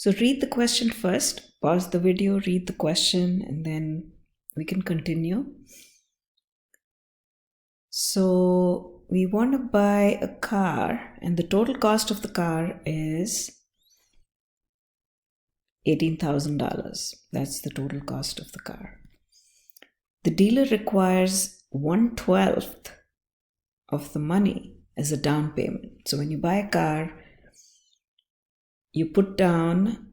So read the question first, pause the video, read the question, and then we can continue. So we want to buy a car, and the total cost of the car is $18,000. That's the total cost of the car. The dealer requires 1/12 of the money as a down payment. So when you buy a car, you put down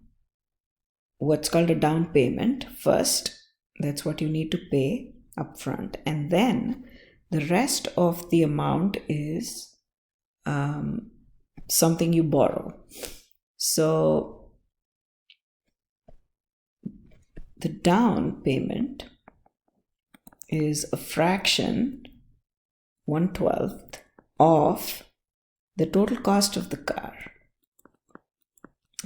what's called a down payment first. That's what you need to pay upfront. And then the rest of the amount is something you borrow. So the down payment is a fraction, 1/12 of the total cost of the car.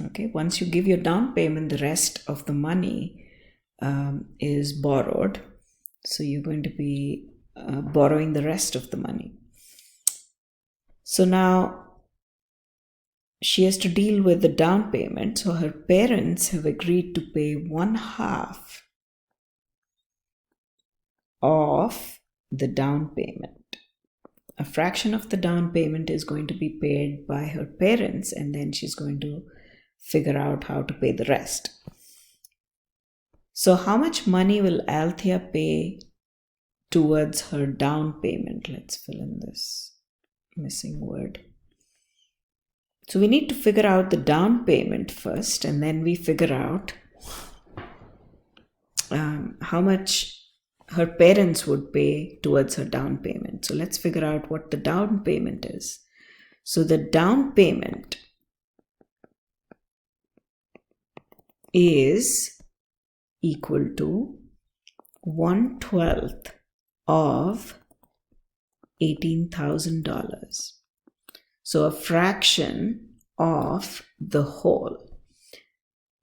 Okay, once you give your down payment, the rest of the money is borrowed. So you're going to be borrowing the rest of the money. So now she has to deal with the down payment. So her parents have agreed to pay 1/2 of the down payment. A fraction of the down payment is going to be paid by her parents, and then she's going to figure out how to pay the rest. So how much money will Althea pay towards her down payment? Let's fill in this missing word. So we need to figure out the down payment first, and then we figure out how much her parents would pay towards her down payment. So let's figure out what the down payment is. So the down payment is equal to 1/12 of $18,000. So a fraction of the whole.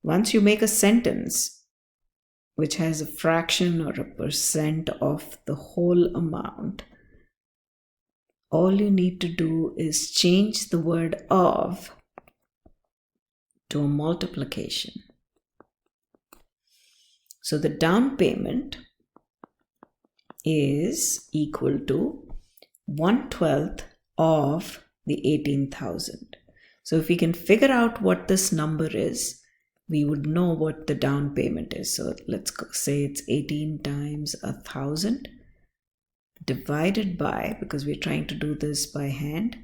Once you make a sentence which has a fraction or a percent of the whole amount, all you need to do is change the word of to a multiplication. So the down payment is equal to 1/12 of the 18,000. So if we can figure out what this number is, we would know what the down payment is. So let's say it's 18 times 1,000 divided by, because we're trying to do this by hand,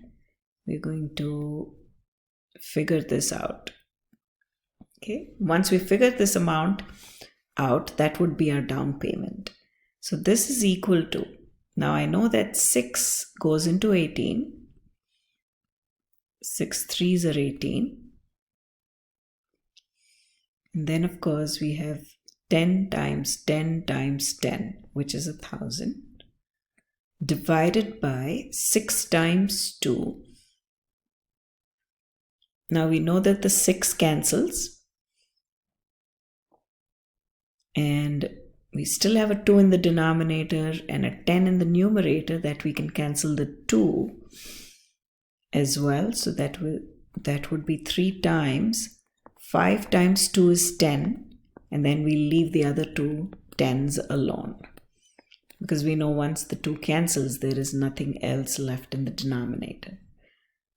we're going to figure this out. Okay, once we figure this amount out, that would be our down payment. So this is equal to, now I know that 6 goes into 18. 6 3s are 18. And then of course we have 10 times 10 times 10, which is 1,000, divided by 6 times 2. Now we know that the 6 cancels, and we still have a 2 in the denominator and a 10 in the numerator, that we can cancel the 2 as well. So that would be 3 times. 5 times 2 is 10, and then we leave the other 2 10s alone, because we know once the 2 cancels, there is nothing else left in the denominator.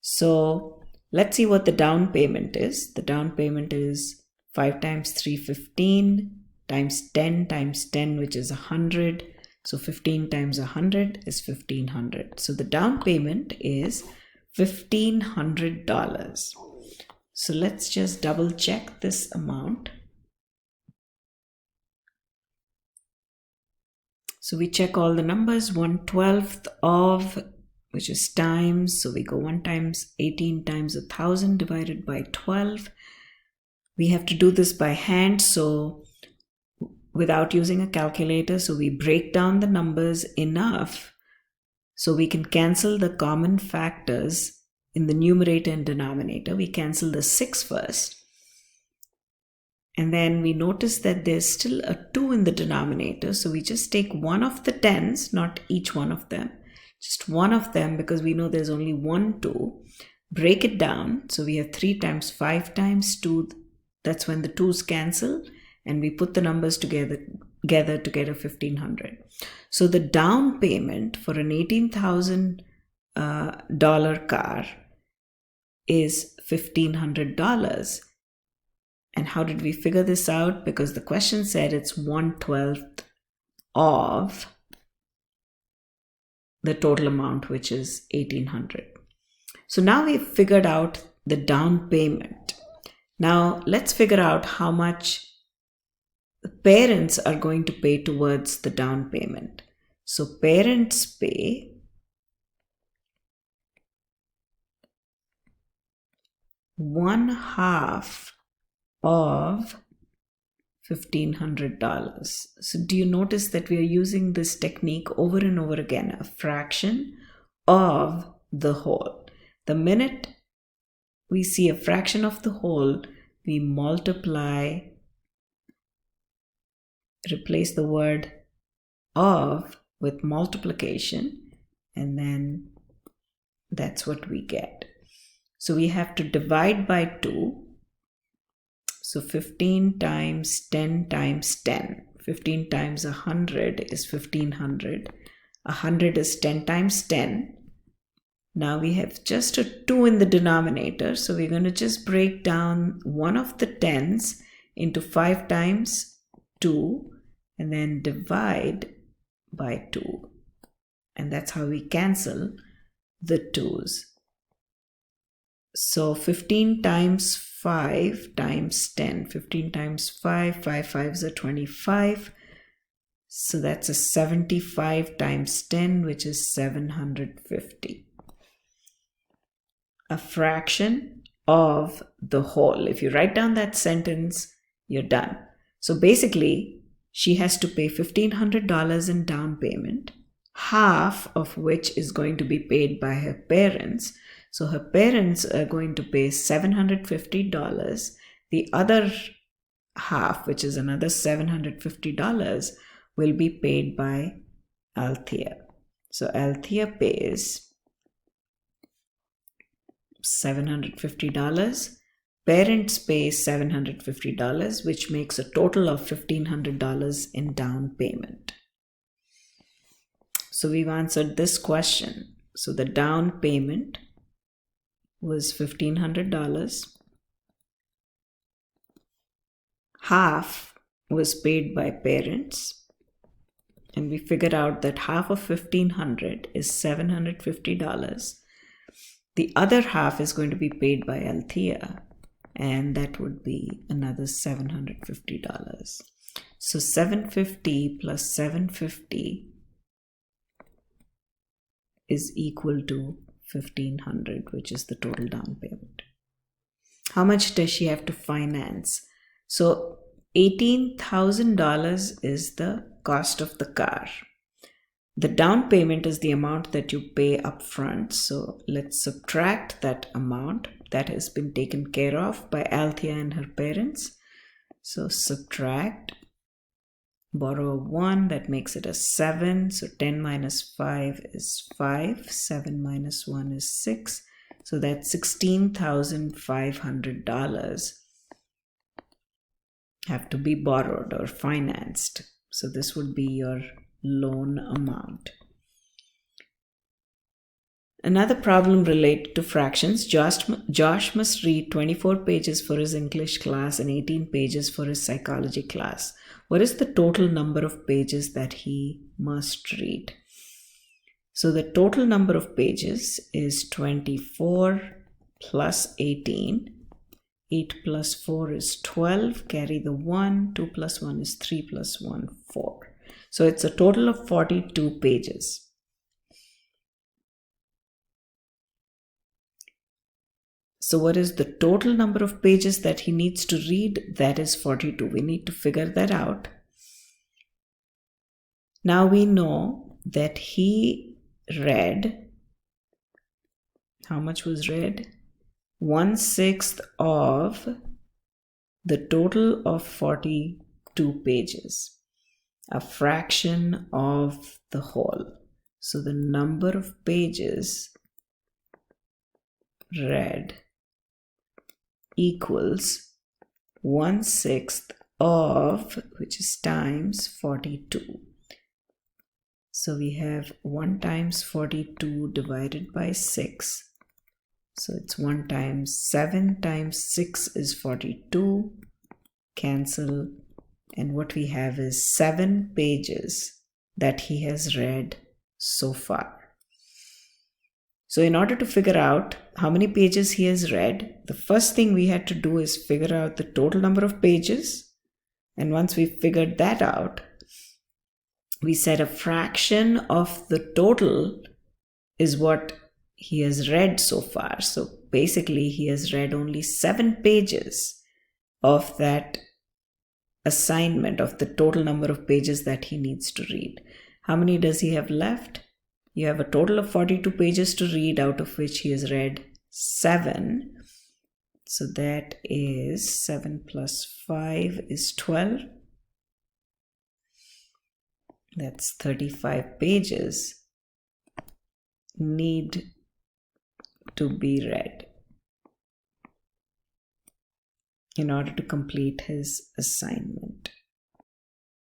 So let's see what the down payment is. The down payment is 5 times 3, 15, times 10, which is 100. So 15 times 100 is 1,500. So the down payment is $1,500. So let's just double check this amount. So we check all the numbers. 1/12 of, which is times. So we go 1 times 18 times 1,000 divided by 12. We have to do this by hand, so without using a calculator. So we break down the numbers enough so we can cancel the common factors in the numerator and denominator. We cancel the 6 first, and then we notice that there's still a 2 in the denominator. So we just take one of the 10s, not each one of them, just one of them, because we know there's only one 2. Break it down. So we have 3 times 5 times 2, That's when the 2's cancel and we put the numbers together to get a $1,500. So the down payment for an $18,000 car is $1,500. And how did we figure this out? Because the question said it's 1/12 of the total amount, which is $1,800. So now we've figured out the down payment. Now let's figure out how much the parents are going to pay towards the down payment. So parents pay $1/2 of $1,500. So do you notice that we are using this technique over and over again, a fraction of the whole? The minute we see a fraction of the whole, we multiply, replace the word of with multiplication, and then that's what we get. So we have to divide by 2. So 15 times 10 times 10. 15 times 100 is 1,500. 100 is 10 times 10. Now we have just a 2 in the denominator. So we're going to just break down one of the 10s into 5 times 2 and then divide by 2. And that's how we cancel the 2's. So 15 times 5 times 10. 15 times 5, 5 5s are 25. So that's a 75 times 10, which is 750. A fraction of the whole. If you write down that sentence, you're done. So basically, she has to pay $1,500 in down payment, half of which is going to be paid by her parents. So her parents are going to pay $750. The other half, which is another $750, will be paid by Althea. So Althea pays $750. Parents pay $750, which makes a total of $1,500 in down payment. So we've answered this question. So the down payment was $1,500. Half was paid by parents. And we figured out that half of $1,500 is $750. The other half is going to be paid by Althea, and that would be another $750. So 750 plus 750 is equal to 1,500, which is the total down payment. How much does she have to finance? So $18,000 is the cost of the car. The down payment is the amount that you pay upfront. So let's subtract that amount that has been taken care of by Althea and her parents. So subtract, borrow a 1, that makes it a 7. So 10 minus 5 is 5. 7 minus 1 is 6. So that's $16,500 have to be borrowed or financed. So this would be your loan amount. Another problem related to fractions. Josh must read 24 pages for his English class and 18 pages for his psychology class. What is the total number of pages that he must read? So the total number of pages is 24 plus 18. 8 plus 4 is 12. Carry the 1. 2 plus 1 is 3 plus 1, 4. So it's a total of 42 pages. So what is the total number of pages that he needs to read? That is 42. We need to figure that out. Now we know that he read, how much was read? 1/6 of the total of 42 pages. A fraction of the whole. So the number of pages read equals 1/6 of, which is times 42. So we have 1 times 42 divided by 6. So it's 1 times 7 times 6 is 42. Cancel. And what we have is 7 pages that he has read so far. So in order to figure out how many pages he has read, the first thing we had to do is figure out the total number of pages. And once we figured that out, we said a fraction of the total is what he has read so far. So basically he has read only 7 pages of that assignment, of the total number of pages that he needs to read. How many does he have left? You have a total of 42 pages to read, out of which he has read 7. So that is 7 plus 5 is 12. That's 35 pages need to be read in order to complete his assignment.